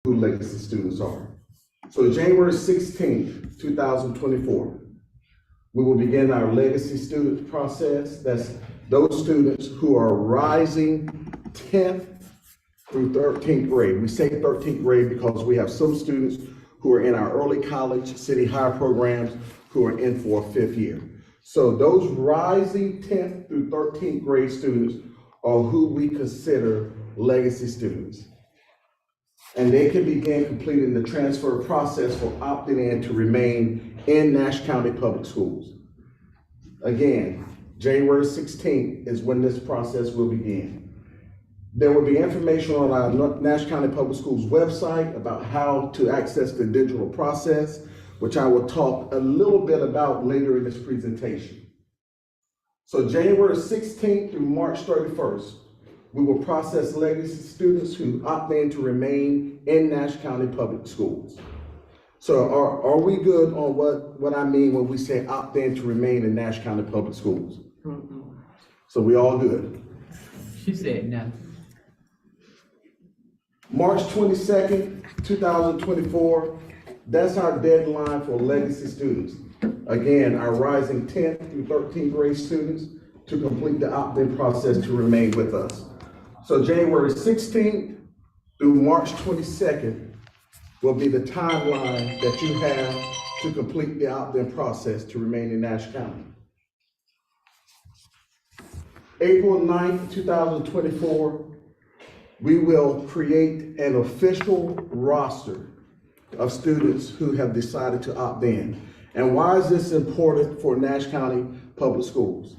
who legacy students are. So January 16th, 2024, we will begin our legacy student process. That's those students who are rising 10th through 13th grade. We say 13th grade because we have some students who are in our early college, city high programs who are in for a 5th year. So those rising 10th through 13th grade students are who we consider legacy students. And they can begin completing the transfer process for opting in to remain in Nash County Public Schools. Again, January 16th is when this process will begin. There will be information on our Nash County Public Schools website about how to access the digital process, which I will talk a little bit about later in this presentation. So January 16th through March 31st, we will process legacy students who opt in to remain in Nash County Public Schools. So are we good on what I mean when we say opt in to remain in Nash County Public Schools? So we all good? She said no. March 22nd, 2024, that's our deadline for legacy students. Again, our rising 10th through 13th grade students to complete the opt-in process to remain with us. So January 16th through March 22nd will be the timeline that you have to complete the opt-in process to remain in Nash County. April 9th, 2024, we will create an official roster of students who have decided to opt in. And why is this important for Nash County Public Schools?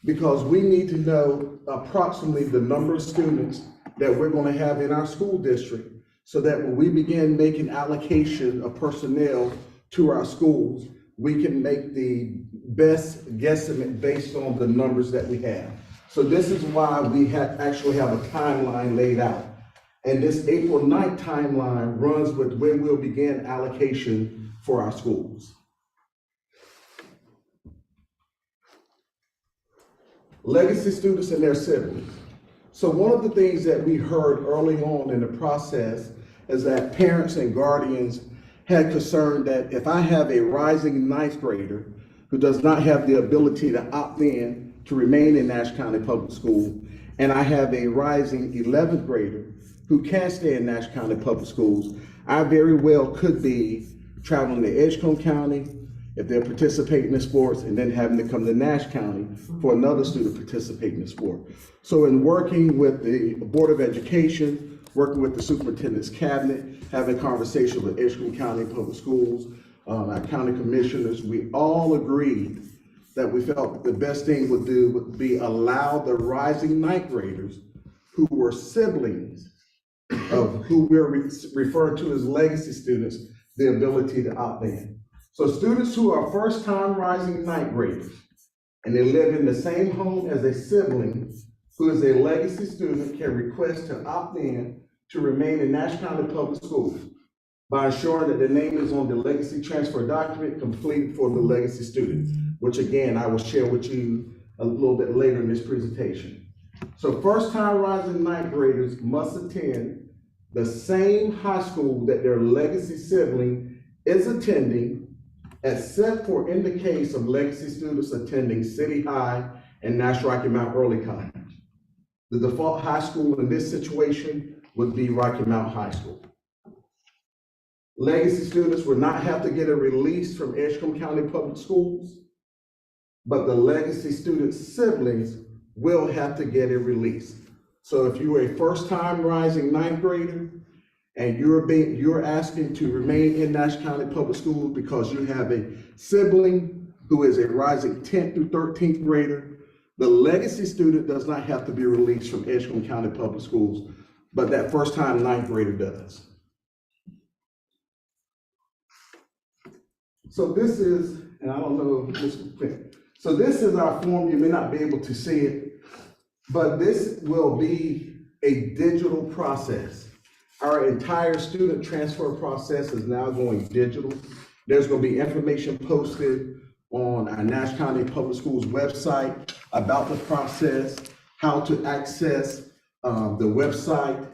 Because we need to know approximately the number of students that we're going to have in our school district so that when we begin making allocation of personnel to our schools, we can make the best guesstimate based on the numbers that we have. So this is why we actually have a timeline laid out. And this April 9th timeline runs with when we'll begin allocation for our schools. Legacy students and their siblings. So one of the things that we heard early on in the process is that parents and guardians had concern that if I have a rising 9th grader who does not have the ability to opt in to remain in Nash County Public School, and I have a rising 11th grader who can stay in Nash County Public Schools, I very well could be traveling to Edgecombe County if they're participating in sports and then having to come to Nash County for another student participating in sport. So in working with the Board of Education, working with the Superintendent's Cabinet, having conversations with Edgecombe County Public Schools, our county commissioners, we all agreed that we felt the best thing would do would be allow the rising 9th graders who were siblings of who we're referring to as legacy students, the ability to opt in. So students who are first-time rising 9th graders, and they live in the same home as a sibling who is a legacy student can request to opt in to remain in Nash County Public Schools by ensuring that their name is on the legacy transfer document completed for the legacy student, which again, I will share with you a little bit later in this presentation. So first-time rising 9th graders must attend the same high school that their legacy sibling is attending, except for in the case of legacy students attending City High and Nash Rocky Mount Early College. The default high school in this situation would be Rocky Mount High School. Legacy students will not have to get a release from Edgecombe County Public Schools, but the legacy student siblings will have to get a release. So if you're a first-time rising 9th grader and you're asking to remain in Nash County Public Schools because you have a sibling who is a rising 10th through 13th grader, the legacy student does not have to be released from Edgecombe County Public Schools, but that first-time 9th grader does. So this is, and I don't know, so this is our form. You may not be able to see it, but this will be a digital process. Our entire student transfer process is now going digital. There's going to be information posted on our Nash County Public Schools website about the process, how to access the website.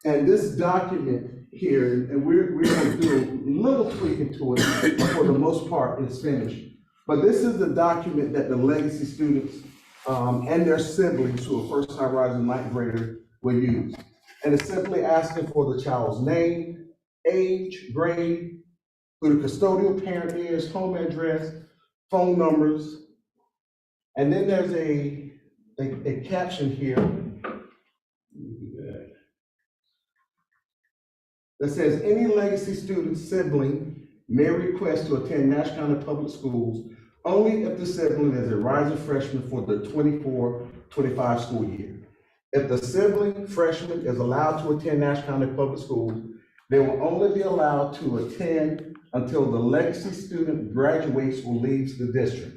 And this document here, and we're gonna do a little tweaking to it, but for the most part, it's finished. But this is the document that the legacy students, and their siblings who are first-time rising ninth grader will use. And it's simply asking for the child's name, age, grade, who the custodial parent is, home address, phone numbers. And then there's a caption here that says, any legacy student sibling may request to attend Nash County Public Schools only if the sibling is a rising freshman for the 24-25 school year. If the sibling freshman is allowed to attend Nash County Public Schools, they will only be allowed to attend until the legacy student graduates or leaves the district.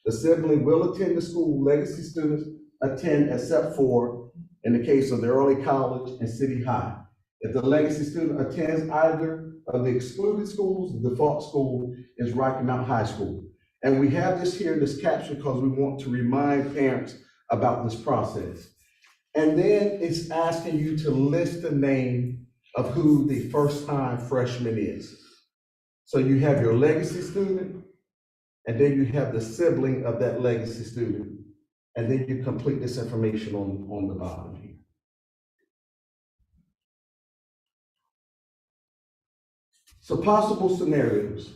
The sibling will attend the school legacy students attend except for in the case of the early college and city high. If the legacy student attends either of the excluded schools, the default school is Rocky Mount High School. And we have this here in this caption because we want to remind parents about this process. And then it's asking you to list the name of who the first-time freshman is. So you have your legacy student, and then you have the sibling of that legacy student, and then you complete this information on the bottom here. So possible scenarios.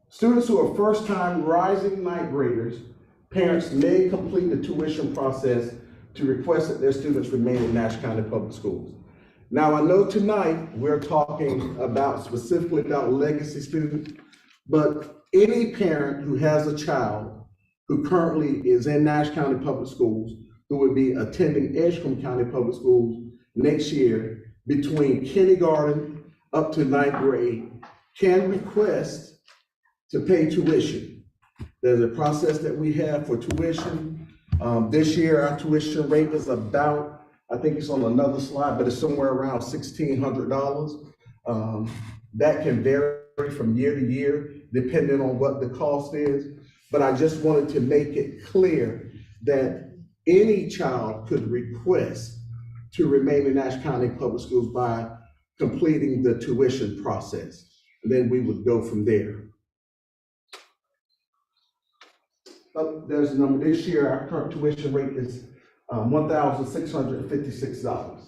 Students who are first-time rising ninth graders, parents may complete the tuition process to request that their students remain in Nash County Public Schools. Now, I know tonight we're talking about specifically about legacy students, but any parent who has a child who currently is in Nash County Public Schools, who would be attending Edgecombe County Public Schools next year between kindergarten up to ninth grade, can request to pay tuition. There's a process that we have for tuition. This year, our tuition rate is about, I think it's on another slide, but it's somewhere around $1,600. That can vary from year to year, depending on what the cost is. But I just wanted to make it clear that any child could request to remain in Nash County Public Schools by completing the tuition process. And then we would go from there. There's a number. This year, our current tuition rate is $1,656.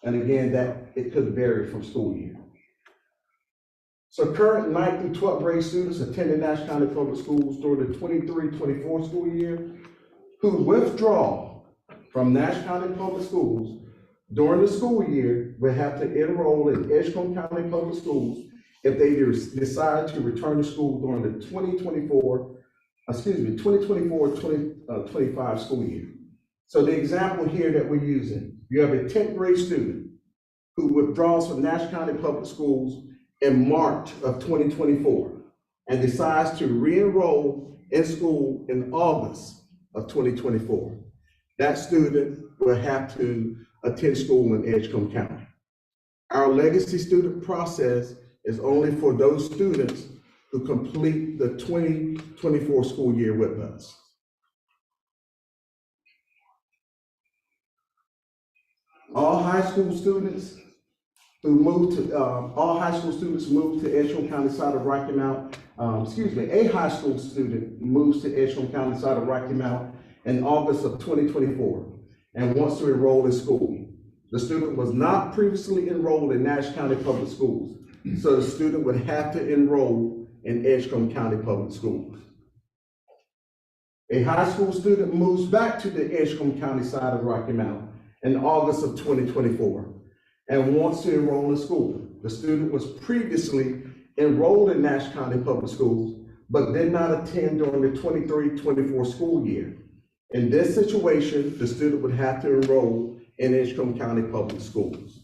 And again, that it could vary from school year. So current 9th through 12th grade students attending Nash County Public Schools during the 23-24 school year who withdraw from Nash County Public Schools during the school year will have to enroll in Edgecombe County Public Schools if they decide to return to school during the 2024-25 school year. So the example here that we're using, you have a 10th grade student who withdraws from Nash County Public Schools in March of 2024 and decides to re-enroll in school in August of 2024. That student will have to attend school in Edgecombe County. Our legacy student process is only for those students who complete the 2024 school year with us. All high school students move to Edgecombe County side of Rocky Mount. A high school student moves to Edgecombe County side of Rocky Mount in August of 2024 and wants to enroll in school. The student was not previously enrolled in Nash County Public Schools, so the student would have to enroll in Edgecombe County Public Schools. A high school student moves back to the Edgecombe County side of Rocky Mount in August of 2024 and wants to enroll in school. The student was previously enrolled in Nash County Public Schools, but did not attend during the 23-24 school year. In this situation, the student would have to enroll in Edgecombe County Public Schools.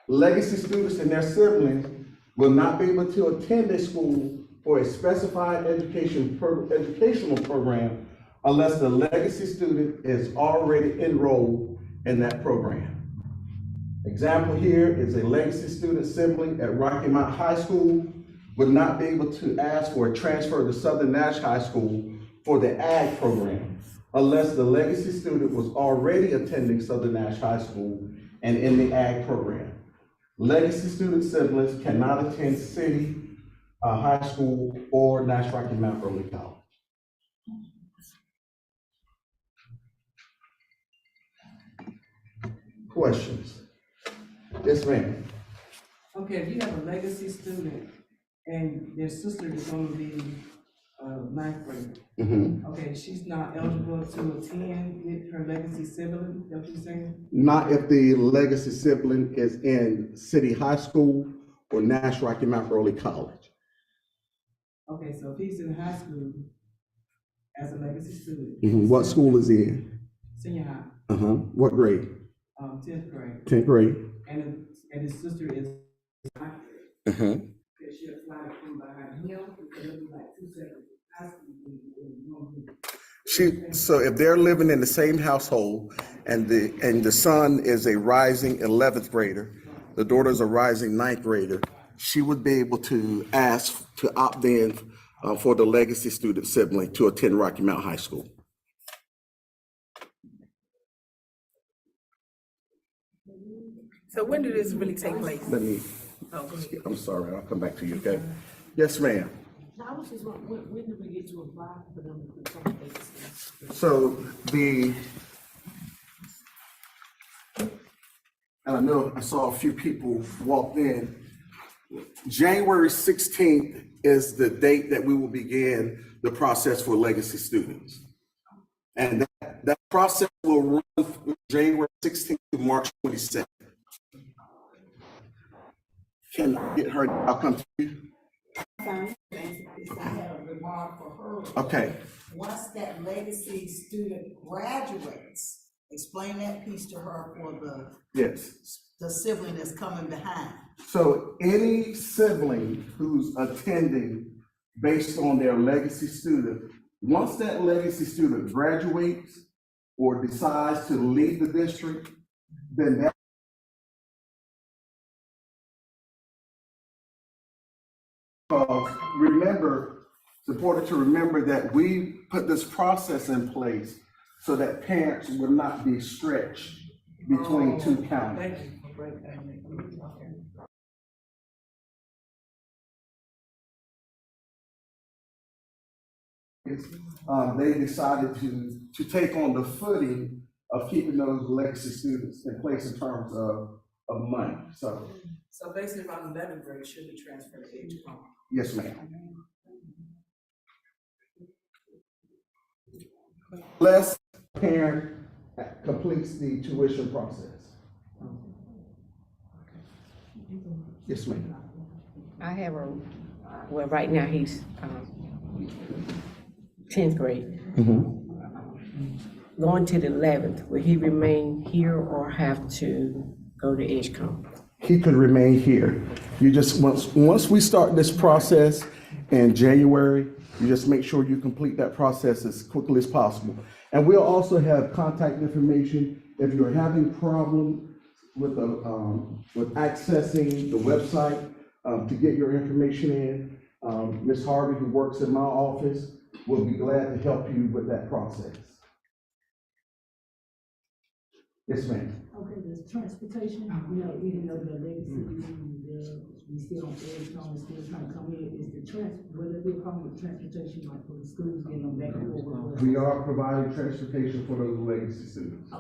Legacy students and their siblings will not be able to attend a school for a specified educational program unless the legacy student is already enrolled in that program. Example here is a legacy student sibling at Rocky Mount High School would not be able to ask for a transfer to Southern Nash High School for the ag program unless the legacy student was already attending Southern Nash High School and in the ag program. Legacy student siblings cannot attend city, high school, or Nash Rocky Mount Early College. Questions? Yes, ma'am. Okay, if you have a legacy student and their sister is gonna be ninth grade, okay, she's not eligible to attend with her legacy sibling, is that what you're saying? Not if the legacy sibling is in city high school or Nash Rocky Mount Early College. Okay, so if he's in high school as a legacy student. What school is he in? Senior high, What grade? 10th grade, 10th grade. and his sister is ninth grade. Mhm. Could she apply to come behind him, because it'll be like two separate high schools in one group? So if they're living in the same household and the son is a rising 11th grader, the daughter's a rising 9th grader, she would be able to ask to opt in for the legacy student sibling to attend Rocky Mount High School. So when did this really take place? Let me, I'm sorry, I'll come back to you, okay? Yes, ma'am. I was just wondering, when did we get to apply for them to become legacy? So and I know I saw a few people walk in. January 16th is the date that we will begin the process for legacy students. And that process will run from January 16th to March 22nd. Can I get her, I'll come to you. I have a remark for her. Okay. Once that legacy student graduates, explain that piece to her for Yes. the sibling that's coming behind. So any sibling who's attending based on their legacy student, once that legacy student graduates or decides to leave the district, then that remember, it's important to remember that we put this process in place so that parents would not be stretched between two counties. Thank you for breaking that. They decided to take on the footing of keeping those legacy students in place in terms of money. So, basically around 11th grade should be transferred to age one. yes, ma'am. Unless parent completes the tuition process. Yes, ma'am. I have well, right now he's 10th grade. Going to the 11th, will he remain here or have to go to Edgecombe? He could remain here. You just, once we start this process in January, you just make sure you complete that process as quickly as possible. And we'll also have contact information if you're having problem with accessing the website to get your information in. Ms. Harvey, who works in my office, will be glad to help you with that process. Yes, ma'am. Okay, the transportation, even though the legacy, we still on Edgecombe, still trying to come here, is will there be a problem with transportation, like for the schools getting them back and forth? We are providing transportation for those legacy students.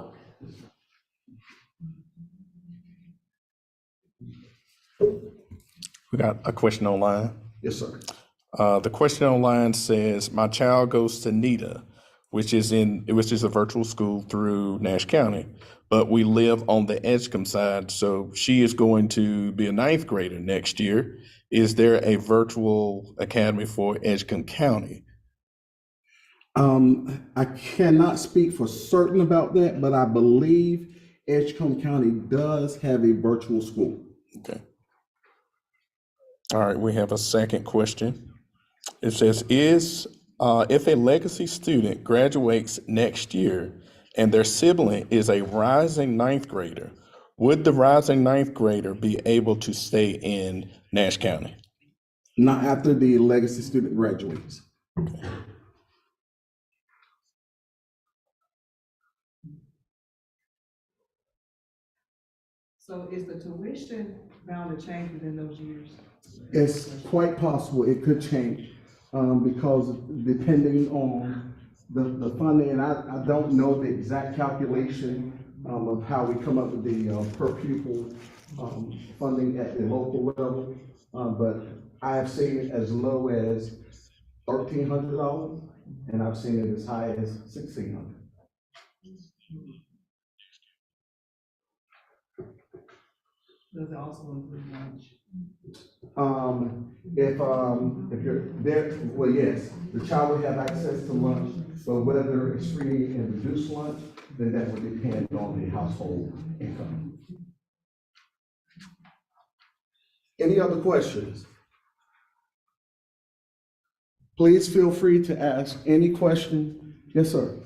We got a question online. Yes, sir. The question online says, my child goes to NETA, which is a virtual school through Nash County, but we live on the Edgecombe side, so she is going to be a 9th grader next year. Is there a virtual academy for Edgecombe County? I cannot speak for certain about that, but I believe Edgecombe County does have a virtual school. Okay. All right, we have a second question. It says, if a legacy student graduates next year and their sibling is a rising 9th grader, would the rising 9th grader be able to stay in Nash County? Not after the legacy student graduates. So is the tuition bound to change within those years? It's quite possible it could change, because depending on the funding, and I don't know the exact calculation, of how we come up with the, per pupil, funding at the local level. But I have seen it as low as $1,300, and I've seen it as high as $1,600. Does it also include lunch? If you're there, well, yes, the child would have access to lunch, but whether it's free and reduced lunch, then that would depend on the household income. Any other questions? Please feel free to ask any question. Yes, sir.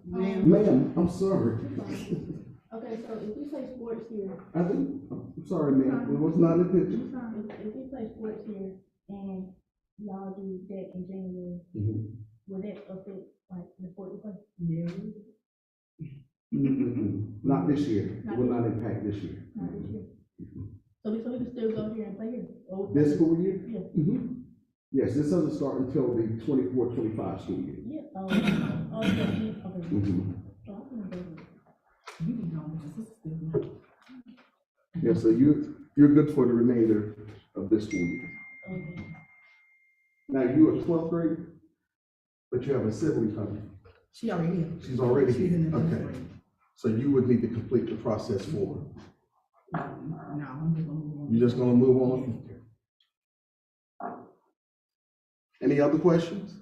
Ma'am, I'm sorry. Okay, so if we play sports here, I'm sorry, ma'am, it was not intentional. if we play sports here and y'all do that in January, will that affect like the sport we play? Yeah. Not this year. It will not impact this year. Not this year. So we can still go here and play here? Or- This school year? Yeah. Yes, this doesn't start until the 24-25 school year. Yeah, okay. Okay. Mhm. So I'm gonna go. You can go, my sister's still. Yeah, so you're good for the remainder of this school year. Okay. Now, you're a 12th grade, but you have a sibling coming. She already here. She's already She's in here, the fifth okay. grade. So you would need to complete the process for her. No, I'm just gonna move on. You're just gonna move on? Any other questions?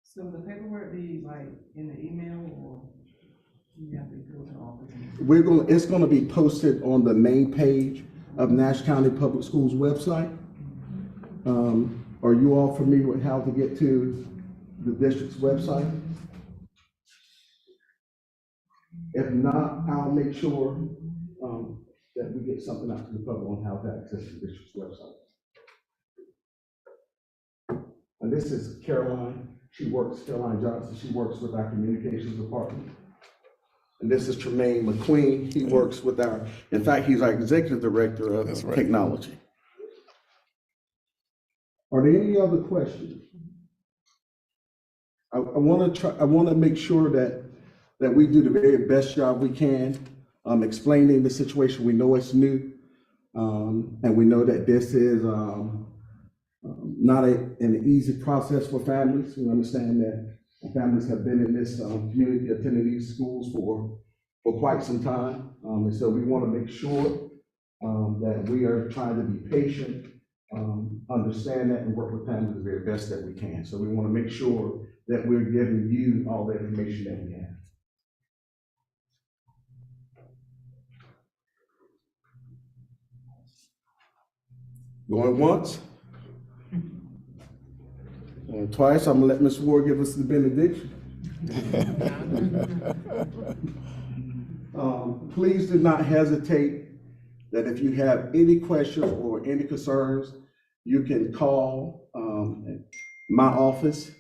So the paperwork be like in the email or you have to go to the office? It's gonna be posted on the main page of Nash County Public Schools website. Are you all familiar with how to get to the district's website? If not, I'll make sure, that we get something out to the public on how to access the district's website. And this is Caroline Caroline Johnson, she works with our communications department. And this is Tremaine McQueen, he works with in fact, he's our executive director of That's right. technology. Are there any other questions? I want to make sure that we do the very best job we can, explaining the situation. We know it's new, and we know that this is not an easy process for families. We understand that families have been in this community, attending these schools for quite some time, and so we want to make sure that we are trying to be patient, understand that, and work with families the very best that we can. So we want to make sure that we're giving you all the information that we have. Going once? Going twice? I'm gonna let Ms. Ward give us the benediction. Please do not hesitate that if you have any questions or any concerns, you can call my office.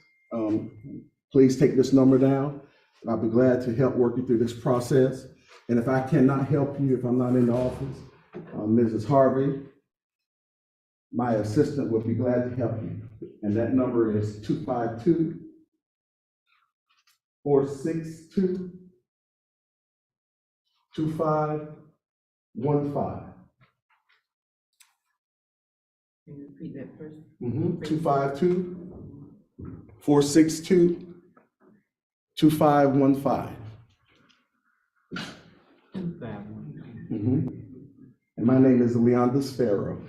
Please take this number down, and I'll be glad to help work you through this process. And if I cannot help you, if I'm not in the office, Mrs. Harvey, my assistant, would be glad to help you. And that number is 252-462-2515. Can you repeat that first? 252-462-2515. 251. And my name is Leonda Sparrow.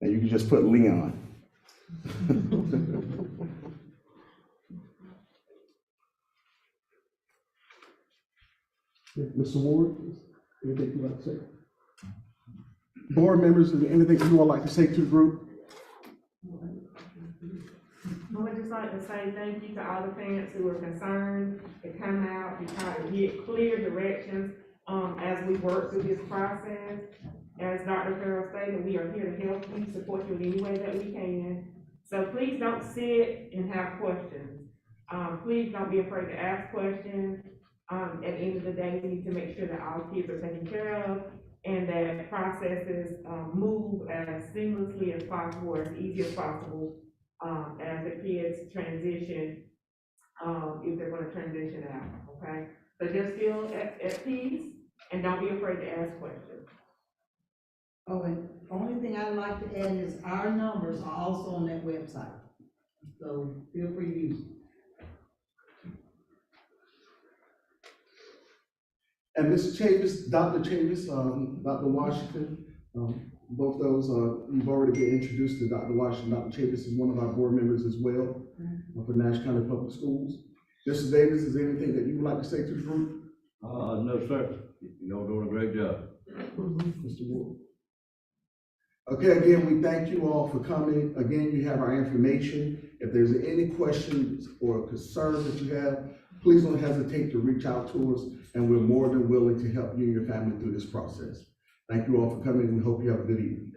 And you can just put Leon. Mr. Ward, anything you'd like to say? Board members, is there anything you would like to say to the group? I would just like to say thank you to all the parents who were concerned to come out and try to get clear directions as we work through this process. As Dr. Farrell stated, we are here to help you, support you in any way that we can. So please don't sit and have questions. Please don't be afraid to ask questions. At the end of the day, we need to make sure that our kids are taken care of and that processes move as seamlessly as possible, or as easy as possible, as the kids transition, if they're gonna transition out, okay? So just feel at peace and don't be afraid to ask questions. Oh, and only thing I'd like to add is our numbers are also on that website. So feel free to use it. And Mr. Chavis, Dr. Chavis, Dr. Washington, both those, you've already been introduced to Dr. Washington. Dr. Chavis is one of our board members as well for Nash County Public Schools. Mr. Davis, is there anything that you would like to say to the group? No, sir. Y'all doing a great job. Mr. Ward. Okay, again, we thank you all for coming. Again, you have our information. If there's any questions or concerns that you have, please don't hesitate to reach out to us, and we're more than willing to help you and your family through this process. Thank you all for coming. We hope you have a good evening.